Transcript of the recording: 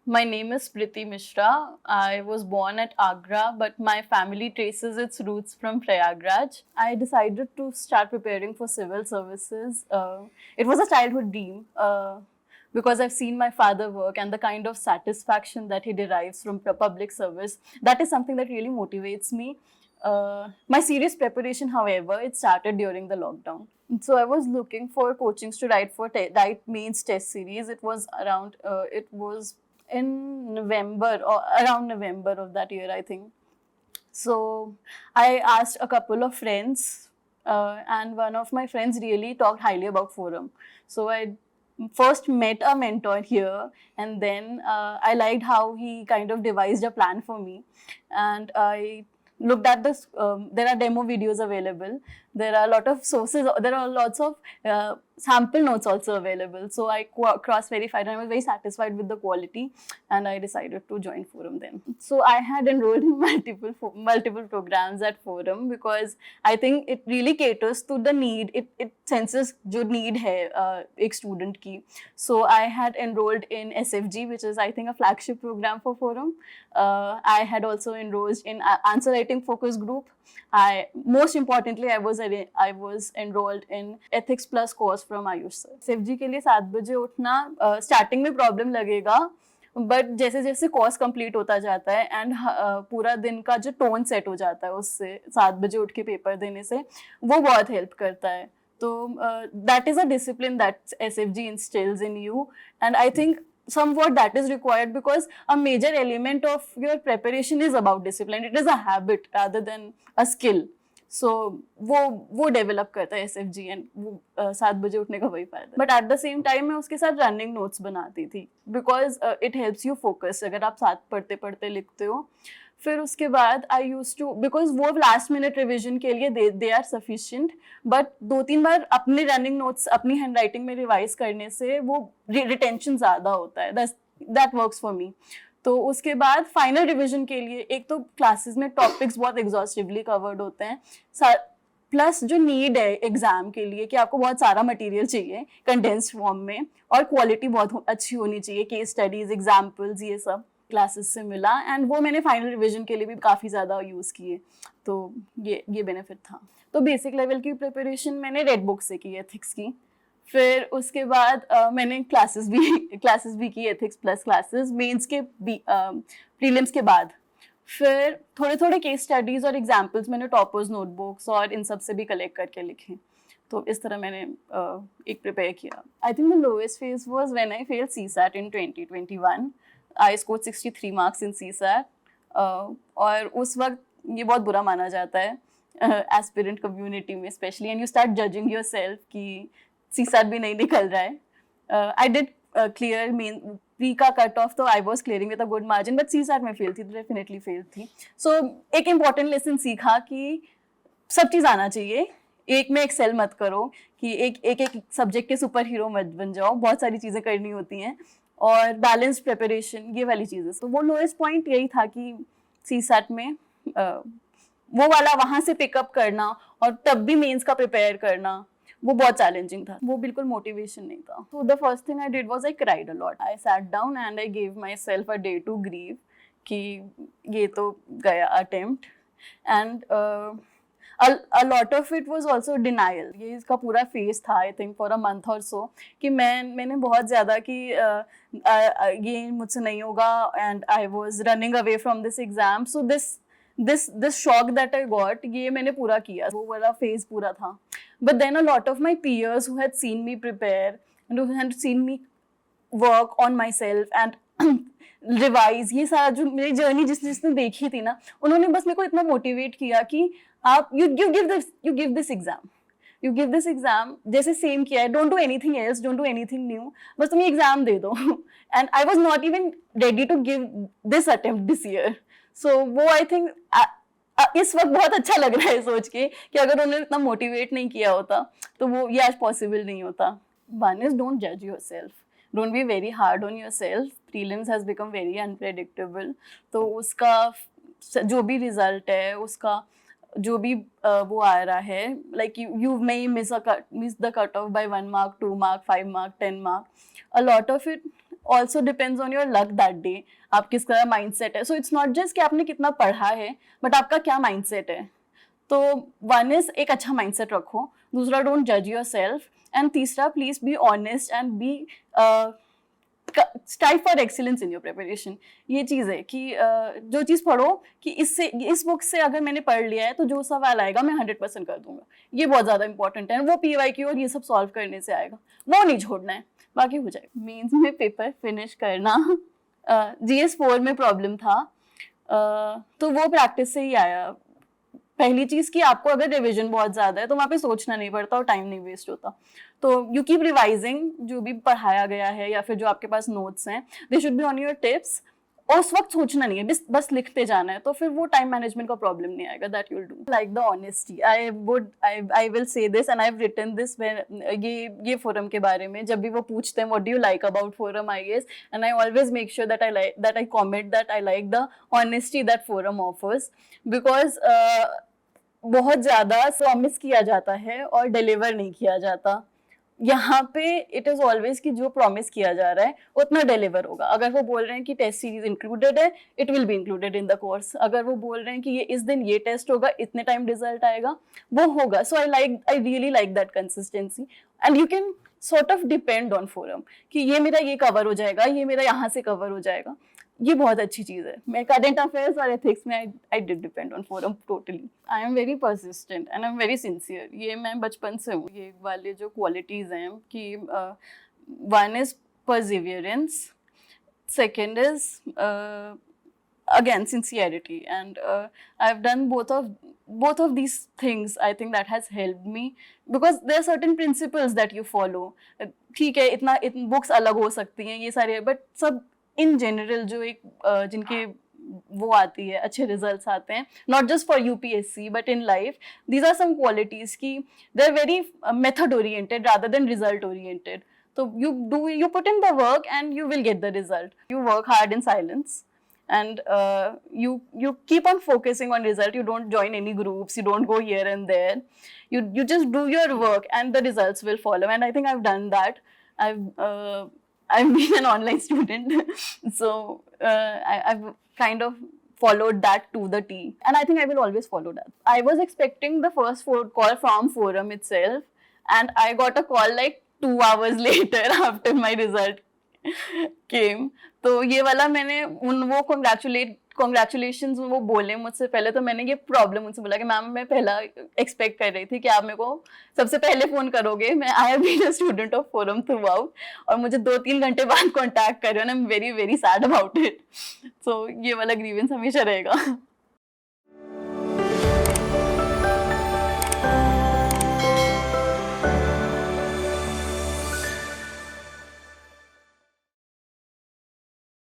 My name is Priti Mishra. I was born at Agra, but my family traces its roots from Prayagraj. I decided to start preparing for civil services. It was a childhood dream because I've seen my father work and the kind of satisfaction that he derives from public service. That is something that really motivates me. My serious preparation, however, it started during the lockdown. So I was looking for coachings to write for write mains test series. It was in November or around November of that year, I think. So I asked a couple of friends, and one of my friends really talked highly about Forum. So I first met a mentor here, and then I liked how he kind of devised a plan for me, and I looked at this. There are demo videos available. There are a lot of sources. There are lots of sample notes also available. So I cross-verified, and I was very satisfied with the quality, and I decided to join Forum then. So I had enrolled in multiple programs at Forum because I think it really caters to the need. It senses जो need है एक student की. So I had enrolled in SFG, which is I think a flagship program for Forum. I had also enrolled in answer writing focus group. Most importantly, I was enrolled in Ethics Plus course from Ayush sir. SFG के लिए 7 बजे उठना starting में problem लगेगा, but जैसे जैसे course complete होता जाता है एंड पूरा दिन का जो टोन सेट हो जाता है उससे 7 बजे उठ के पेपर देने से, वो बहुत हेल्प करता है. तो that is a discipline that SFG instills in you, and I think somewhat that is required because a major element of your preparation is about discipline. It is a habit rather than a skill. So वो develop करता है SFG, and वो 7 बजे उठने का वही फायदा. But at the same time मैं उसके साथ रनिंग नोट्स बनाती थी because it helps you focus अगर आप साथ पढ़ते पढ़ते लिखते हो. फिर उसके बाद आई यूज टू, बिकॉज वो लास्ट मिनट रिविजन के लिए दे आर सफिशिएंट, बट 2-3 बार अपने रनिंग नोट्स अपनी हैंड राइटिंग में रिवाइज करने से वो रिटेंशन ज़्यादा होता है. That works for me. तो उसके बाद फाइनल रिवीजन के लिए एक तो क्लासेस में टॉपिक्स बहुत एग्जॉस्टिवली कवर्ड होते हैं, प्लस जो नीड है एग्जाम के लिए कि आपको बहुत सारा मटेरियल चाहिए कंडेंस्ड फॉर्म में और क्वालिटी बहुत अच्छी होनी चाहिए, केस स्टडीज, एग्जाम्पल्स, ये सब क्लासेस से मिला. एंड वो मैंने फाइनल रिवीजन के लिए भी काफ़ी ज़्यादा यूज़ किए. तो ये बेनिफिट था. तो बेसिक लेवल की प्रिपरेशन मैंने रेड बुक से की एथिक्स की. फिर उसके बाद मैंने क्लासेस भी की, एथिक्स प्लस क्लासेस मेंस के प्रीलिम्स के बाद. फिर थोड़े थोड़े केस स्टडीज और एग्जाम्पल्स मैंने टॉपर्स नोटबुक्स और इन सब से भी कलेक्ट करके लिखे. तो इस तरह मैंने एक प्रिपेयर किया. I think the lowest phase was when I failed CSAT in 2021. I scored 63 marks in CSAT. और उस वक्त ये बहुत बुरा माना जाता है एस्पिरेंट कम्युनिटी में specially, and you start judging your self कि CSAT भी नहीं निकल रहा है. I did clear main pre का कट ऑफ, तो I was clearing with a good margin, but CSAT में फेल थी, तो डेफिनेटली फेल थी. सो एक इम्पॉर्टेंट लेसन सीखा कि सब चीज़ आना चाहिए, एक में एक्सेल मत करो कि एक सब्जेक्ट के सुपर हीरो मत बन जाओ, बहुत सारी चीज़ें करनी होती हैं, और बैलेंस प्रिपरेशन, ये वाली चीज़ें. तो वो लोएस्ट पॉइंट यही था कि CSAT में वो वाला वहाँ से पिकअप करना और तब भी मेंस का प्रिपेयर करना, वो बहुत चैलेंजिंग था. वो बिल्कुल मोटिवेशन नहीं था. तो the first thing I did was I cried a lot. I sat down and I give myself a day to grieve कि ये तो गया attempt. And a lot of it was also denial. ये इसका पूरा phase था I think for a month और सो, कि मैंने बहुत ज़्यादा कि ये मुझसे नहीं होगा, and I was running away from this exam. So this shock that I got, ये मैंने पूरा किया, वो वाला फेज पूरा था. But then a lot of my peers who had seen me prepare and who had seen me work on myself and revise, ये सारा जो मेरी जर्नी जिसने देखी थी ना, उन्होंने बस मेरे को इतना मोटिवेट किया कि आप you give this exam, जैसे सेम किया है, don't do anything else, don't do anything new, बस तुम ये एग्जाम दे दो. And I was not even ready to give this attempt this year. So वो I think इस वक्त बहुत अच्छा लग रहा है सोच के कि अगर उन्होंने इतना मोटिवेट नहीं किया होता तो वो ये आज पॉसिबल नहीं होता. वन इज डोंट जज your self, don't be very hard on your self. Prelims has become very unpredictable. तो उसका जो भी रिजल्ट है उसका जो भी वो आ रहा है, like you may miss the cut off by 1 mark, 2 mark, 5 mark, 10 mark, a lot of it also depends on your luck that day, आप किस तरह माइंडसेट है. सो इट्स नॉट जस्ट कि आपने कितना पढ़ा है, बट आपका क्या माइंडसेट है. तो वन इज एक अच्छा माइंडसेट रखो, दूसरा डोंट जज योर सेल्फ, एंड तीसरा please be honest and be strive for excellence in your preparation. ये चीज़ है कि जो चीज़ पढ़ो कि इससे, इस बुक से अगर मैंने पढ़ लिया है तो जो सवाल आएगा मैं 100% कर दूंगा. ये बहुत ज़्यादा इंपॉर्टेंट है. वो PYQ और ये सब सॉल्व करने से आएगा, वो नहीं छोड़ना है, बाकी हो जाएगा. मेंस में पेपर फिनिश करना, GS4 में प्रॉब्लम था, तो वो प्रैक्टिस से ही आया. पहली चीज कि आपको अगर रिवीजन बहुत ज्यादा है तो वहाँ पे सोचना नहीं पड़ता और टाइम नहीं वेस्ट होता. तो यू कीप रिवाइजिंग जो भी पढ़ाया गया है या फिर जो आपके पास नोट्स हैं, they should be on your tips. और उस वक्त सोचना नहीं है, बस लिखते जाना है, तो फिर वो टाइम मैनेजमेंट का प्रॉब्लम नहीं आएगा. That you'll do. Like the honesty, I will say this and I have written this ये फोरम के बारे में जब भी वो पूछते हैं what do you like about forum IAS, and I always make sure that I comment that I like the honesty that forum offers. Because बहुत ज्यादा प्रॉमिस किया जाता है और डिलीवर नहीं किया जाता. यहाँ पे इट इज ऑलवेज कि जो प्रॉमिस किया जा रहा है उतना डिलीवर होगा. अगर वो बोल रहे हैं कि टेस्ट सीरीज इंक्लूडेड है, it will be included in the course. अगर वो बोल रहे हैं कि ये इस दिन ये टेस्ट होगा, इतने टाइम रिजल्ट आएगा, वो होगा. So I really like that consistency, and you can sort of depend on Forum कि ये मेरा ये कवर हो जाएगा, ये मेरा यहाँ से कवर हो जाएगा. ये बहुत अच्छी चीज़ है. मैं करंट अफेयर्स और एथिक्स में I did depend on forum totally. I am very persistent and I am very sincere. ये मैं बचपन से हूँ. ये वाले जो क्वालिटीज़ हैं कि one is Perseverance, second is again sincerity, and I've done both of these things. I think that has helped me because there are certain principles that you follow. ठीक है, इतना बुक्स अलग हो सकती हैं ये सारे, बट सब इन जनरल जो एक जिनके वो आती है, अच्छे रिजल्ट्स आते हैं, not just for UPSC but in life. These are some qualities की they are very method oriented rather than result oriented. तो you put in the work and you will get the result. You work hard in silence, and you keep on focusing on result. You don't join any groups, you don't go here and there, you just do your work and the results will follow. And I think I've done that. I've been an online student, so I've kind of followed that to the T, and I think I will always follow that. I was expecting the first call from forum itself, and I got a call like 2 hours later after my result came. तो ये वाला मैंने वो congratulations वो बोले मुझसे पहले, तो मैंने ये प्रॉब्लम उनसे बोला कि मैम मैं पहला एक्सपेक्ट कर रही थी कि आप मेरे को सबसे पहले फोन करोगे. मैं I have been a student of Forum throughout, और मुझे 2-3 घंटे बाद कॉन्टैक्ट कर रहे हो. I am very very sad about it. So ये वाला ग्रीवेंस हमेशा रहेगा.